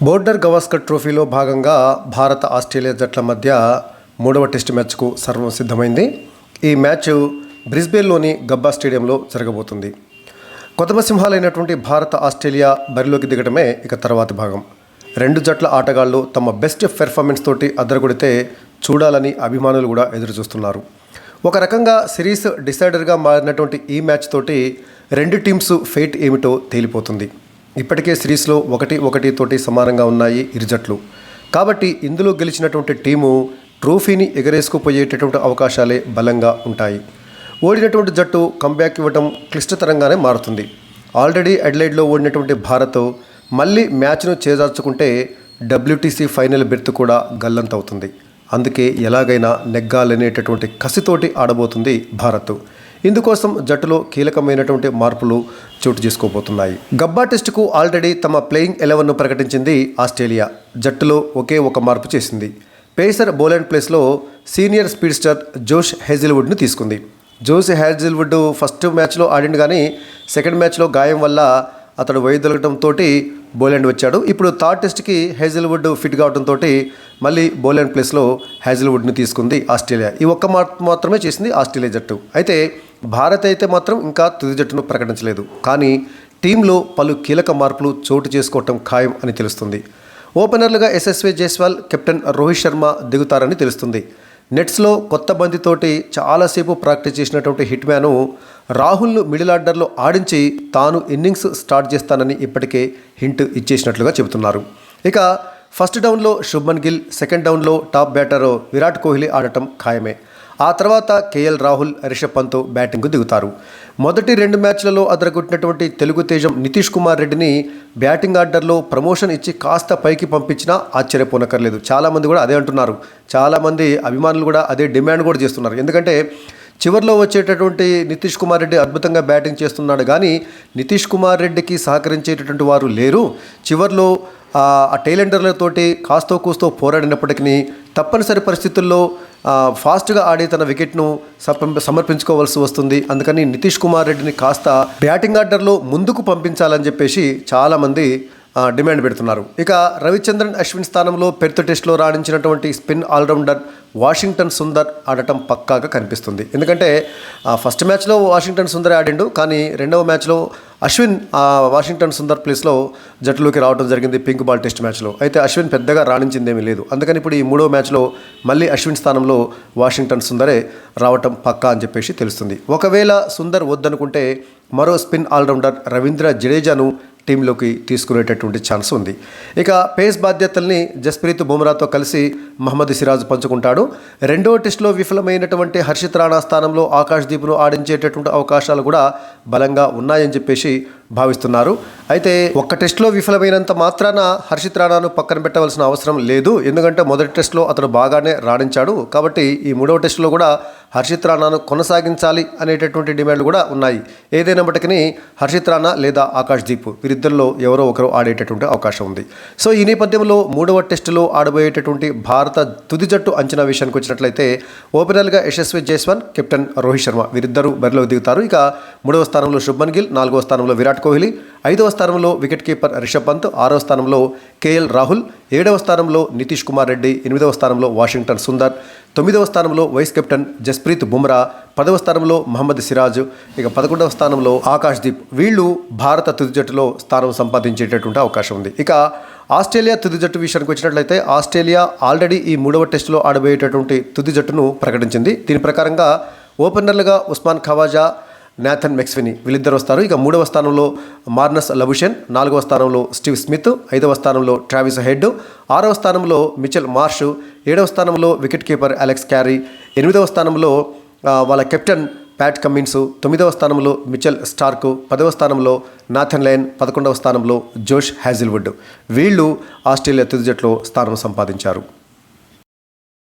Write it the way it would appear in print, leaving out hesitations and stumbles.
Border Gavaskar ట్రోఫీలో భాగంగా భారత ఆస్ట్రేలియా జట్ల మధ్య మూడవ టెస్ట్ మ్యాచ్కు సర్వం సిద్ధమైంది. ఈ మ్యాచ్ బ్రిస్బేన్లోని గబ్బా స్టేడియంలో జరగబోతుంది. కొత్త సింహాలైనటువంటి భారత ఆస్ట్రేలియా బరిలోకి దిగడమే ఇక తర్వాతి భాగం. రెండు జట్ల ఆటగాళ్లు తమ బెస్ట్ పెర్ఫార్మెన్స్ తోటి అదరగొడితే చూడాలని అభిమానులు కూడా ఎదురు చూస్తున్నారు. ఒక రకంగా సిరీస్ డిసైడర్గా మారినటువంటి ఈ మ్యాచ్ తోటి రెండు టీమ్స్ ఫేట్ ఏమిటో తేలిపోతుంది. ఇప్పటికే సిరీస్లో 1-1 తోటి సమానంగా ఉన్నాయి ఇరు జట్లు. కాబట్టి ఇందులో గెలిచినటువంటి టీము ట్రోఫీని ఎగరేసుకుపోయేటటువంటి అవకాశాలే బలంగా ఉంటాయి. ఓడినటువంటి జట్టు కంబ్యాక్ ఇవ్వడం క్లిష్టతరంగానే మారుతుంది. ఆల్రెడీ అడిలైడ్లో ఓడినటువంటి భారత్ మళ్ళీ మ్యాచ్ను చేజార్చుకుంటే WTC ఫైనల్ బెర్త్ కూడా గల్లంతవుతుంది. అందుకే ఎలాగైనా నెగ్గాలనేటటువంటి కసితోటి ఆడబోతుంది భారత్. ఇందుకోసం జట్టులో కీలకమైనటువంటి మార్పులు చోటు చేసుకోబోతున్నాయి. గబ్బా టెస్టుకు ఆల్రెడీ తమ ప్లేయింగ్ 11ను ప్రకటించింది ఆస్ట్రేలియా. జట్టులో ఒకే ఒక మార్పు చేసింది. పేసర్ బోలాండ్ ప్లేస్లో సీనియర్ స్పీడ్స్టర్ జోష్ హేజిల్వుడ్ను తీసుకుంది. జోష్ హేజిల్వుడ్ ఫస్ట్ మ్యాచ్లో ఆడిండు, కానీ సెకండ్ మ్యాచ్లో గాయం వల్ల అతడు వైదొలగడంతో బోలాండ్ వచ్చాడు. ఇప్పుడు థర్డ్ టెస్ట్కి హేజిల్వుడ్ ఫిట్ కావడంతో మళ్ళీ బోలాండ్ ప్లేస్లో హేజిల్వుడ్ని తీసుకుంది ఆస్ట్రేలియా. ఈ ఒక్క మార్పు మాత్రమే చేసింది ఆస్ట్రేలియా జట్టు. అయితే భారత్ అయితే మాత్రం ఇంకా తుది జట్టును ప్రకటించలేదు. కానీ టీంలో పలు కీలక మార్పులు చోటు చేసుకోవటం ఖాయం అని తెలుస్తుంది. ఓపెనర్లుగా యశస్వి జైస్వాల్, కెప్టెన్ రోహిత్ శర్మ దిగుతారని తెలుస్తుంది. నెట్స్లో కొత్త బంతితోటి చాలాసేపు ప్రాక్టీస్ చేసినటువంటి హిట్ మ్యాను రాహుల్ను మిడిల్ ఆర్డర్లో ఆడించి తాను ఇన్నింగ్స్ స్టార్ట్ చేస్తానని ఇప్పటికే హింట్ ఇచ్చేసినట్లుగా చెబుతున్నారు. ఇక ఫస్ట్ డౌన్లో శుభ్మన్ గిల్, సెకండ్ డౌన్లో టాప్ బ్యాటర్ విరాట్ కోహ్లీ ఆడటం ఖాయమే. ఆ తర్వాత KL రాహుల్, రిషబ్ పంత్ బ్యాటింగ్కు దిగుతారు. మొదటి 2 మ్యాచ్లలో అదరగొట్టినటువంటి తెలుగు తేజం నితీష్ కుమార్ రెడ్డిని బ్యాటింగ్ ఆర్డర్లో ప్రమోషన్ ఇచ్చి కాస్త పైకి పంపించినా ఆశ్చర్యపోనక్కర్లేదు. చాలామంది కూడా అదే అంటున్నారు. చాలామంది అభిమానులు కూడా అదే డిమాండ్ కూడా చేస్తున్నారు. ఎందుకంటే చివరిలో వచ్చేటటువంటి నితీష్ కుమార్ రెడ్డి అద్భుతంగా బ్యాటింగ్ చేస్తున్నాడు, కానీ నితీష్ కుమార్ రెడ్డికి సహకరించేటటువంటి వారు లేరు. చివరిలో ఆ టైలెండర్లతోటి కాస్తో కూస్తో పోరాడినప్పటికీ తప్పనిసరి పరిస్థితుల్లో ఫాస్ట్గా ఆడి తన వికెట్ను సమర్పించుకోవాల్సి వస్తుంది. అందుకని నితీష్ కుమార్ రెడ్డిని కాస్త బ్యాటింగ్ ఆర్డర్లో ముందుకు పంపించాలని చెప్పేసి చాలామంది డిమాండ్ పెడుతున్నారు. ఇక రవిచంద్రన్ అశ్విన్ స్థానంలో పెర్త్ టెస్ట్లో రాణించినటువంటి స్పిన్ ఆల్రౌండర్ వాషింగ్టన్ సుందర్ ఆడటం పక్కాగా కనిపిస్తుంది. ఎందుకంటే ఫస్ట్ మ్యాచ్లో వాషింగ్టన్ సుందర్ ఆడిండు, కానీ రెండవ మ్యాచ్లో అశ్విన్ వాషింగ్టన్ సుందర్ ప్లేస్లో జట్టులోకి రావడం జరిగింది పింక్ బాల్ టెస్ట్ మ్యాచ్లో. అయితే అశ్విన్ పెద్దగా రాణించిందేమీ లేదు. అందుకని ఇప్పుడు ఈ మూడవ మ్యాచ్లో మళ్ళీ అశ్విన్ స్థానంలో వాషింగ్టన్ సుందరే రావటం పక్కా అని చెప్పేసి తెలుస్తుంది. ఒకవేళ సుందర్ వద్దనుకుంటే మరో స్పిన్ ఆల్రౌండర్ రవీంద్ర జడేజాను టీంలోకి తీసుకునేటటువంటి ఛాన్స్ ఉంది. ఇక పేస్ బాధ్యతల్ని జస్ప్రీత్ బుమ్రాతో కలిసి మహమ్మద్ సిరాజ్ పంచుకుంటాడు. రెండవ టెస్టులో విఫలమైనటువంటి హర్షిత్ రాణా స్థానంలో ఆకాశ్దీప్ను ఆడించేటటువంటి అవకాశాలు కూడా బలంగా ఉన్నాయని చెప్పేసి భావిస్తున్నారు. అయితే ఒక్క టెస్టులో విఫలమైనంత మాత్రాన హర్షిత్ రాణాను పక్కన పెట్టవలసిన అవసరం లేదు. ఎందుకంటే మొదటి టెస్టులో అతడు బాగానే రాణించాడు. కాబట్టి ఈ మూడవ టెస్టులో కూడా హర్షిత్ రాణాను కొనసాగించాలి అనేటటువంటి డిమాండ్లు కూడా ఉన్నాయి. ఏదైనప్పటికీ హర్షిత్ రాణా లేదా ఆకాశ్దీప్ వీరిద్దరిలో ఎవరో ఒకరు ఆడేటటువంటి అవకాశం ఉంది. సో ఈ నేపథ్యంలో మూడవ టెస్టులో ఆడబోయేటటువంటి భారత తుది జట్టు అంచనా విషయానికి వచ్చినట్లయితే ఓపెనర్గా యశస్వి జైస్వాల్, కెప్టెన్ రోహిత్ శర్మ వీరిద్దరూ బరిలో దిగుతారు. ఇక 3వ స్థానంలో శుభ్మన్ గిల్, 4వ స్థానంలో విరాట్ కోహ్లీ, 5వ స్థానంలో వికెట్ కీపర్ రిషబ్ పంత్, 6వ స్థానంలో KL రాహుల్, 7వ స్థానంలో నితీష్ కుమార్ రెడ్డి, 8వ స్థానంలో వాషింగ్టన్ సుందర్, 9వ స్థానంలో వైస్ కెప్టెన్ జస్ప్రీత్ బుమ్రా, 10వ స్థానంలో మహమ్మద్ సిరాజ్, ఇక 11వ స్థానంలో ఆకాశ్దీప్. వీళ్ళు భారత తుది జట్టులో స్థానం సంపాదించేటటువంటి అవకాశం ఉంది. ఇక ఆస్ట్రేలియా తుది జట్టు విషయానికి వచ్చినట్లయితే ఆస్ట్రేలియా ఆల్రెడీ ఈ 3వ టెస్టులో ఆడబోయేటటువంటి తుది జట్టును ప్రకటించింది. దీని ప్రకారంగా ఓపెనర్లుగా ఉస్మాన్ ఖవాజా, నాథన్ మెక్స్విని వీళ్ళిద్దరు వస్తారు. ఇక 3వ స్థానంలో మార్నస్ లబుషెన్, 4వ స్థానంలో స్టీవ్ స్మిత్, 5వ స్థానంలో ట్రావిస్ హెడ్, 6వ స్థానంలో మిచెల్ మార్ష్, 7వ స్థానంలో వికెట్ కీపర్ అలెక్స్ క్యారీ, 8వ స్థానంలో వాళ్ళ కెప్టెన్ ప్యాట్ కమిన్స్, 9వ స్థానంలో మిచెల్ స్టార్క్, 10వ స్థానంలో నాథన్ లయన్, 11వ స్థానంలో జోష్ హేజిల్వుడ్. వీళ్ళు ఆస్ట్రేలియా తుది జట్టులో స్థానం సంపాదించారు.